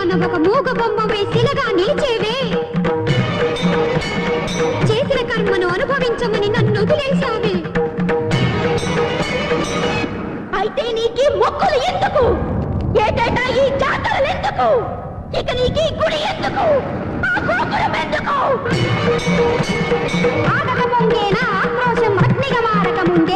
పైన ఒక మూగ బొమ్మవే శిలగా నిలిచేవే. చేసిన కర్మను అనుభవించమని నన్ను వదిలేశావే. అయితే నీకి మొక్కులు ఎందుకు? ఏటేటా ఈ జాతరలు ఎందుకు? ఇక నీకి గుడి ఎందుకు? ఆ గోపురం ఎందుకు? ఆగక పొంగేనా ఆక్రోశం అగ్నిగా మారక ముందు